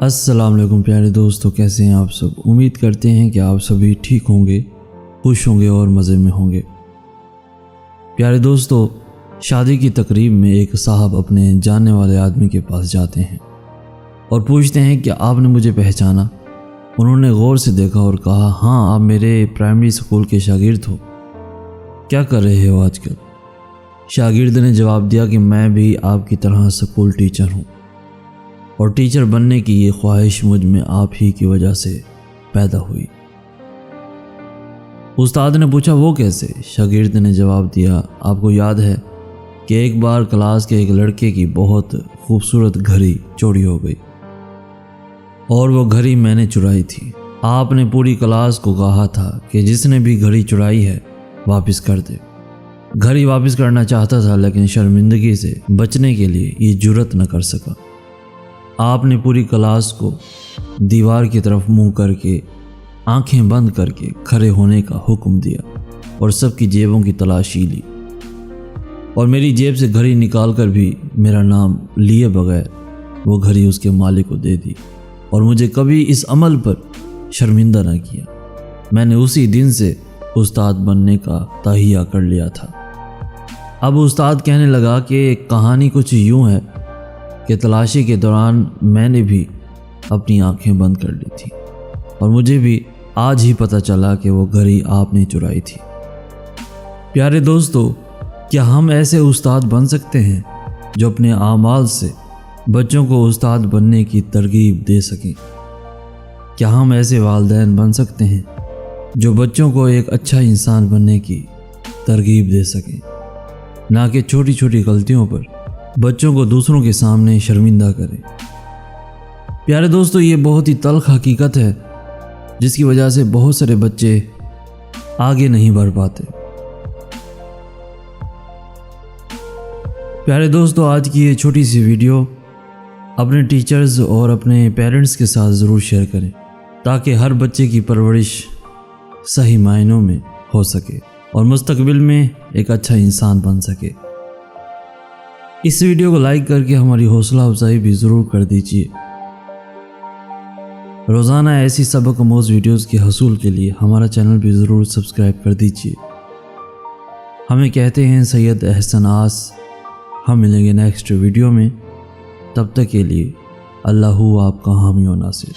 السلام علیکم پیارے دوستو، کیسے ہیں آپ سب؟ امید کرتے ہیں کہ آپ سبھی ٹھیک ہوں گے، خوش ہوں گے اور مزے میں ہوں گے۔ پیارے دوستو، شادی کی تقریب میں ایک صاحب اپنے جاننے والے آدمی کے پاس جاتے ہیں اور پوچھتے ہیں کہ آپ نے مجھے پہچانا؟ انہوں نے غور سے دیکھا اور کہا، ہاں، آپ میرے پرائمری اسکول کے شاگرد ہو، کیا کر رہے ہو آج کل؟ شاگرد نے جواب دیا کہ میں بھی آپ کی طرح اسکول ٹیچر ہوں اور ٹیچر بننے کی یہ خواہش مجھ میں آپ ہی کی وجہ سے پیدا ہوئی۔ استاد نے پوچھا، وہ کیسے؟ شاگرد نے جواب دیا، آپ کو یاد ہے کہ ایک بار کلاس کے ایک لڑکے کی بہت خوبصورت گھڑی چوری ہو گئی اور وہ گھڑی میں نے چرائی تھی۔ آپ نے پوری کلاس کو کہا تھا کہ جس نے بھی گھڑی چرائی ہے واپس کر دے۔ گھڑی واپس کرنا چاہتا تھا لیکن شرمندگی سے بچنے کے لیے یہ جرأت نہ کر سکا۔ آپ نے پوری کلاس کو دیوار کی طرف منہ کر کے آنکھیں بند کر کے کھڑے ہونے کا حکم دیا اور سب کی جیبوں کی تلاشی لی اور میری جیب سے گھڑی نکال کر بھی میرا نام لیے بغیر وہ گھڑی اس کے مالک کو دے دی اور مجھے کبھی اس عمل پر شرمندہ نہ کیا۔ میں نے اسی دن سے استاد بننے کا تہیہ کر لیا تھا۔ اب استاد کہنے لگا کہ کہانی کچھ یوں ہے کہ تلاشی کے دوران میں نے بھی اپنی آنکھیں بند کر لی تھی اور مجھے بھی آج ہی پتہ چلا کہ وہ گھڑی آپ نے چرائی تھی۔ پیارے دوستو، کیا ہم ایسے استاد بن سکتے ہیں جو اپنے اعمال سے بچوں کو استاد بننے کی ترغیب دے سکیں؟ کیا ہم ایسے والدین بن سکتے ہیں جو بچوں کو ایک اچھا انسان بننے کی ترغیب دے سکیں، نہ کہ چھوٹی چھوٹی غلطیوں پر بچوں کو دوسروں کے سامنے شرمندہ کریں؟ پیارے دوستو، یہ بہت ہی تلخ حقیقت ہے جس کی وجہ سے بہت سارے بچے آگے نہیں بڑھ پاتے۔ پیارے دوستو، آج کی یہ چھوٹی سی ویڈیو اپنے ٹیچرز اور اپنے پیرنٹس کے ساتھ ضرور شیئر کریں تاکہ ہر بچے کی پرورش صحیح معنوں میں ہو سکے اور مستقبل میں ایک اچھا انسان بن سکے۔ اس ویڈیو کو لائک کر کے ہماری حوصلہ افزائی بھی ضرور کر دیجیے۔ روزانہ ایسی سبق آموز ویڈیوز کے حصول کے لیے ہمارا چینل بھی ضرور سبسکرائب کر دیجیے۔ ہمیں کہتے ہیں سید احسن آس۔ ہم ملیں گے نیکسٹ ویڈیو میں، تب تک کے لیے اللہ آپ کا حامی و ناصر۔